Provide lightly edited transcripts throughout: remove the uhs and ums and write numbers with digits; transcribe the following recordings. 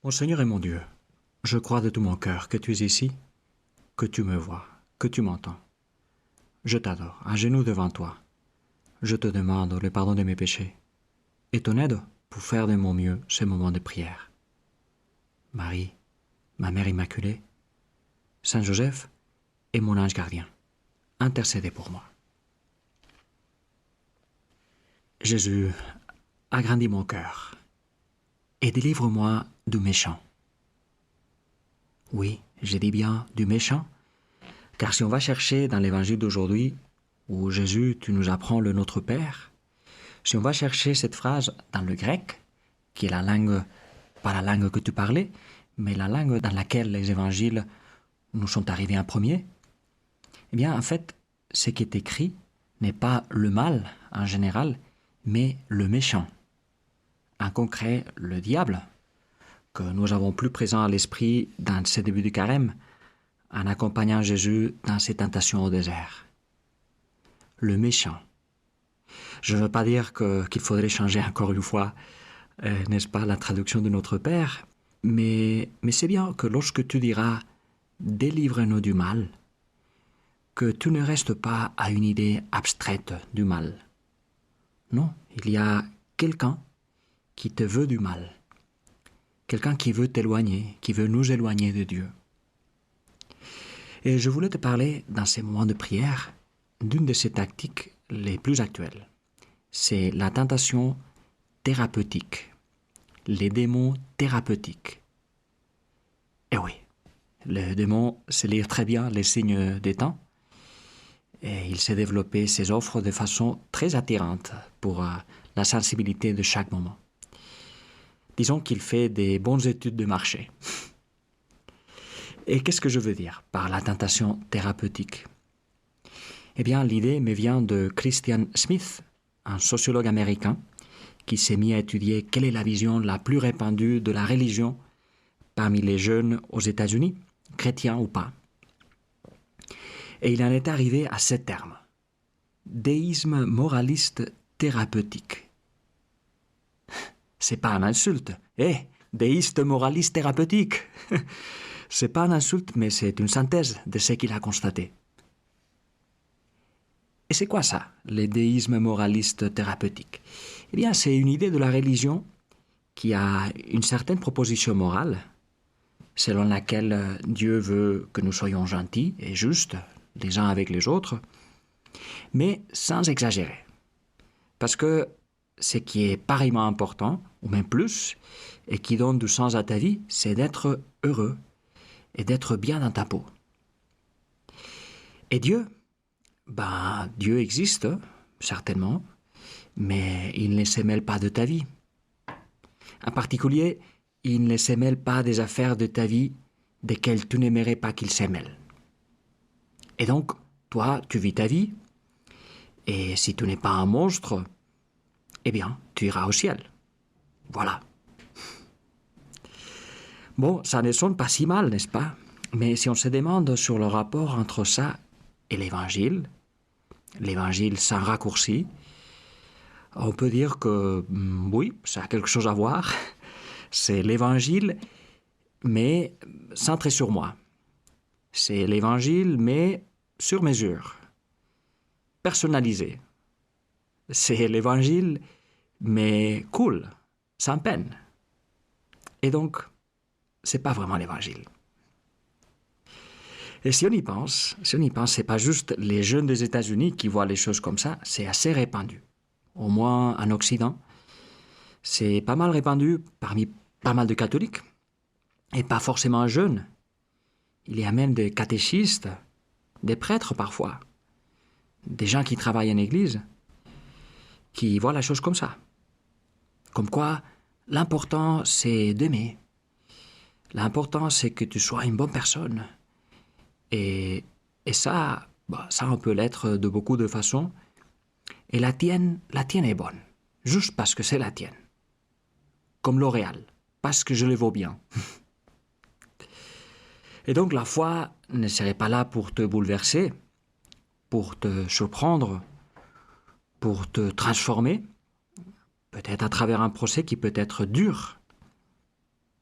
Mon Seigneur et mon Dieu, je crois de tout mon cœur que tu es ici, que tu me vois, que tu m'entends. Je t'adore, à genoux devant toi. Je te demande le pardon de mes péchés et ton aide pour faire de mon mieux ce moment de prière. Marie, ma Mère Immaculée, Saint Joseph et mon ange gardien, intercédez pour moi. Jésus, agrandis mon cœur et délivre-moi du méchant. Oui, je dis bien du méchant, car si on va chercher dans l'évangile d'aujourd'hui, où Jésus, tu nous apprends le Notre Père, si on va chercher cette phrase dans le grec, qui est la langue, pas la langue que tu parlais, mais la langue dans laquelle les évangiles nous sont arrivés en premier, eh bien, en fait, ce qui est écrit n'est pas le mal en général, mais le méchant. En concret, le diable, que nous avons plus présent à l'esprit dans ce début du carême, en accompagnant Jésus dans ses tentations au désert. Le méchant. Je ne veux pas dire qu'il faudrait changer encore une fois, n'est-ce pas, la traduction de Notre Père, mais c'est bien que lorsque tu diras « délivre-nous du mal », que tu ne restes pas à une idée abstraite du mal. Non, il y a quelqu'un qui te veut du mal, quelqu'un qui veut t'éloigner, qui veut nous éloigner de Dieu. Et je voulais te parler, dans ces moments de prière, d'une de ces tactiques les plus actuelles. C'est la tentation thérapeutique, les démons thérapeutiques. Et oui, le démon sait lire très bien les signes des temps, et il sait développer ses offres de façon très attirante pour la sensibilité de chaque moment. Disons qu'il fait des bonnes études de marché. Et qu'est-ce que je veux dire par la tentation thérapeutique ? Eh bien, l'idée me vient de Christian Smith, un sociologue américain, qui s'est mis à étudier quelle est la vision la plus répandue de la religion parmi les jeunes aux États-Unis, chrétiens ou pas. Et il en est arrivé à ces termes. Déisme moraliste thérapeutique. C'est pas une insulte. Déiste moraliste thérapeutique. C'est pas une insulte, mais c'est une synthèse de ce qu'il a constaté. Et c'est quoi ça, le déisme moraliste thérapeutique ? Eh bien, c'est une idée de la religion qui a une certaine proposition morale, selon laquelle Dieu veut que nous soyons gentils et justes les uns avec les autres, mais sans exagérer. Parce que ce qui est pareillement important, ou même plus, et qui donne du sens à ta vie, c'est d'être heureux et d'être bien dans ta peau. Et Dieu, Dieu existe, certainement, mais il ne se mêle pas de ta vie. En particulier, il ne se mêle pas des affaires de ta vie desquelles tu n'aimerais pas qu'il se mêle. Et donc, toi, tu vis ta vie, et si tu n'es pas un monstre, eh bien, tu iras au ciel. Voilà. Bon, ça ne sonne pas si mal, n'est-ce pas ? Mais si on se demande sur le rapport entre ça et l'évangile sans raccourci, on peut dire que oui, ça a quelque chose à voir. C'est l'évangile, mais centré sur moi. C'est l'évangile, mais sur mesure, personnalisé. C'est l'évangile, mais cool, sans peine. Et donc, c'est pas vraiment l'évangile. Et si on y pense, c'est pas juste les jeunes des États-Unis qui voient les choses comme ça, c'est assez répandu. Au moins en Occident, c'est pas mal répandu parmi pas mal de catholiques, et pas forcément jeunes. Il y a même des catéchistes, des prêtres parfois, des gens qui travaillent en église, qui voient la chose comme ça. Comme quoi, l'important c'est d'aimer. L'important c'est que tu sois une bonne personne. Et ça, ça on peut l'être de beaucoup de façons. Et la tienne est bonne, juste parce que c'est la tienne. Comme L'Oréal, parce que je le vaux bien. Et donc la foi ne serait pas là pour te bouleverser, pour te surprendre, pour te transformer, peut-être à travers un procès qui peut être dur.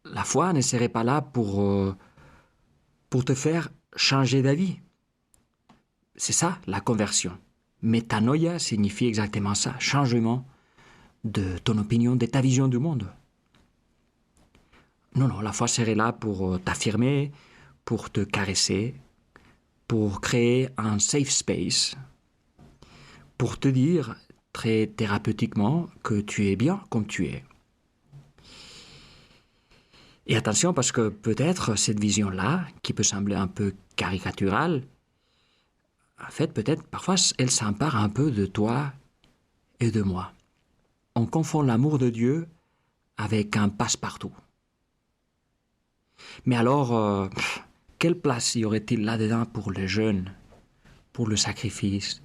La La foi ne serait pas là pour te faire changer d'avis. C'est ça, la conversion. Métanoïa signifie exactement ça, changement de ton opinion, de ta vision du monde. Non, non, la foi serait là pour t'affirmer, pour te caresser, pour créer un safe space, pour te dire très thérapeutiquement que tu es bien comme tu es. Et attention parce que peut-être cette vision-là, qui peut sembler un peu caricaturale, en fait peut-être parfois elle s'empare un peu de toi et de moi. On confond l'amour de Dieu avec un passe-partout. Mais alors, quelle place y aurait-il là-dedans pour le jeûne, pour le sacrifice,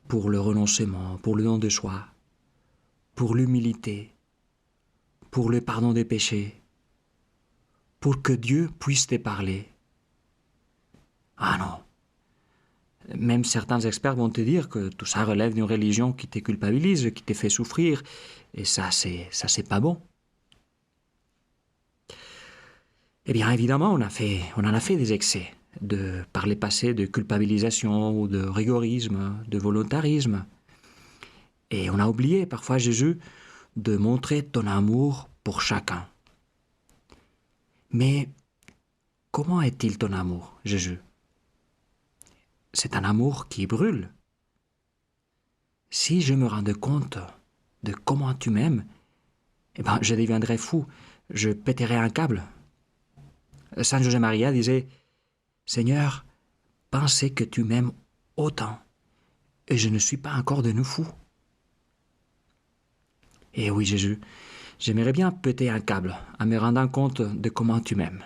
pour le renoncement, pour le don de soi, pour l'humilité, pour le pardon des péchés, pour que Dieu puisse te parler? Ah non. Même certains experts vont te dire que tout ça relève d'une religion qui te culpabilise, qui te fait souffrir, et ça c'est pas bon. Eh bien, évidemment, on en a fait des excès, par le passé, de culpabilisation ou de rigorisme, de volontarisme. Et on a oublié, parfois, Jésus, de montrer ton amour pour chacun. Mais comment est-il ton amour, Jésus? C'est un amour qui brûle. Si je me rendais compte de comment tu m'aimes, eh ben, je deviendrais fou, je péterais un câble. Saint José Maria disait « Seigneur, pensez que tu m'aimes autant, et je ne suis pas encore devenu fou. » Et oui, Jésus, j'aimerais bien péter un câble en me rendant compte de comment tu m'aimes.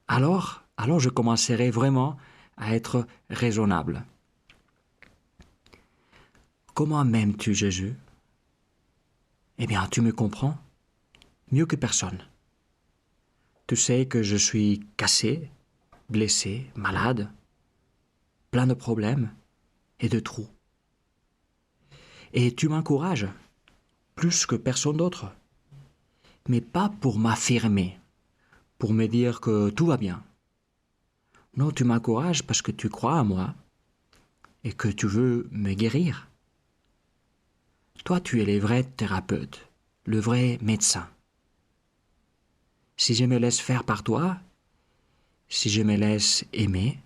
Alors je commencerai vraiment à être raisonnable. Comment m'aimes-tu, Jésus? Eh bien, tu me comprends mieux que personne. Tu sais que je suis cassé, blessé, malade, plein de problèmes et de trous. Et tu m'encourages plus que personne d'autre. Mais pas pour m'affirmer, pour me dire que tout va bien. Non, tu m'encourages parce que tu crois en moi et que tu veux me guérir. Toi, tu es le vrai thérapeute, le vrai médecin. Si je me laisse faire par toi, si je me laisse aimer,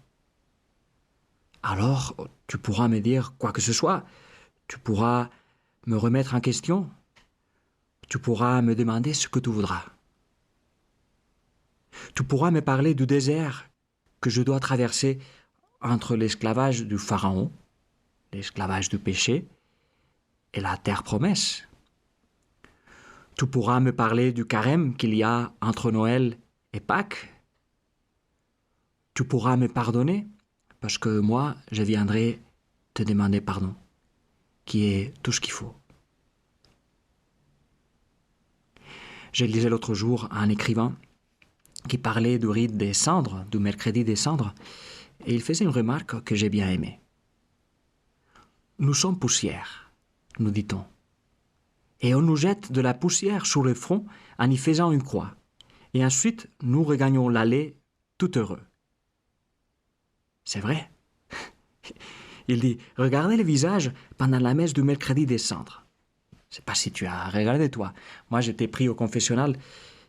alors tu pourras me dire quoi que ce soit. Tu pourras me remettre en question. Tu pourras me demander ce que tu voudras. Tu pourras me parler du désert que je dois traverser entre l'esclavage du Pharaon, l'esclavage du péché, et la terre promesse. Tu pourras me parler du carême qu'il y a entre Noël et Pâques. Tu pourras me pardonner, parce que moi, je viendrai te demander pardon, qui est tout ce qu'il faut. Je lisais l'autre jour un écrivain qui parlait du rite des cendres, du mercredi des cendres, et il faisait une remarque que j'ai bien aimée. Nous sommes poussière, nous dit-on, et on nous jette de la poussière sur le front en y faisant une croix, et ensuite nous regagnons l'allée tout heureux. C'est vrai. Il dit, regardez le visage pendant la messe du mercredi des cendres. Je ne sais pas si tu as regardé, toi. Moi, j'étais pris au confessionnal,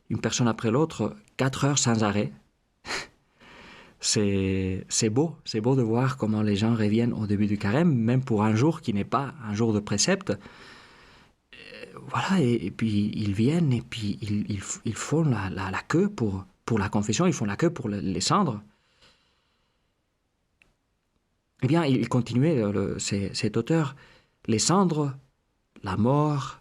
une personne après l'autre, 4 heures sans arrêt. C'est beau de voir comment les gens reviennent au début du carême, même pour un jour qui n'est pas un jour de précepte. Voilà, et puis ils viennent et puis ils font la queue pour la confession, ils font la queue pour les cendres. Eh bien, il continuait, cet auteur, les cendres, la mort,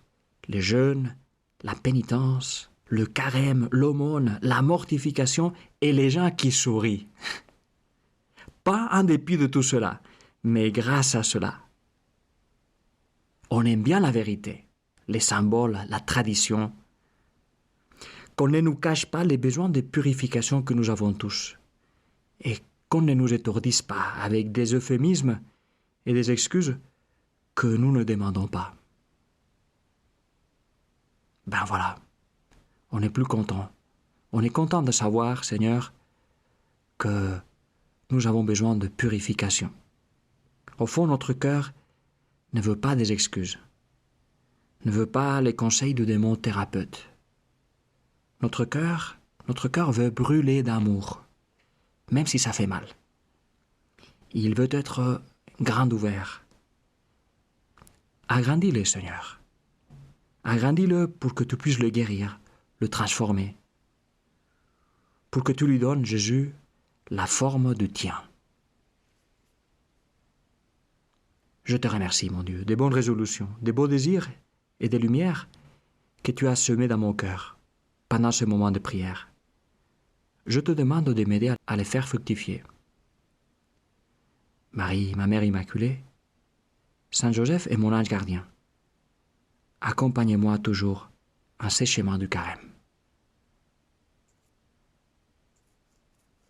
le jeûne, la pénitence, le carême, l'aumône, la mortification et les gens qui sourient. Pas en dépit de tout cela, mais grâce à cela. On aime bien la vérité, les symboles, la tradition. Qu'on ne nous cache pas les besoins de purification que nous avons tous. Et qu'on ne nous étourdisse pas avec des euphémismes et des excuses que nous ne demandons pas. Ben voilà, on est plus content On est content de savoir, Seigneur, que nous avons besoin de purification. Au fond, notre cœur ne veut pas des excuses, ne veut pas les conseils de démons thérapeutes. Notre cœur veut brûler d'amour, même si ça fait mal. Il veut être grand ouvert. Agrandis-le, Seigneur. Agrandis-le pour que tu puisses le guérir, le transformer. Pour que tu lui donnes, Jésus, la forme du tien. Je te remercie, mon Dieu, des bonnes résolutions, des beaux désirs et des lumières que tu as semées dans mon cœur pendant ce moment de prière. Je te demande de m'aider à les faire fructifier. Marie, ma Mère Immaculée, Saint Joseph est mon ange gardien. Accompagnez-moi toujours en ces chemins du carême.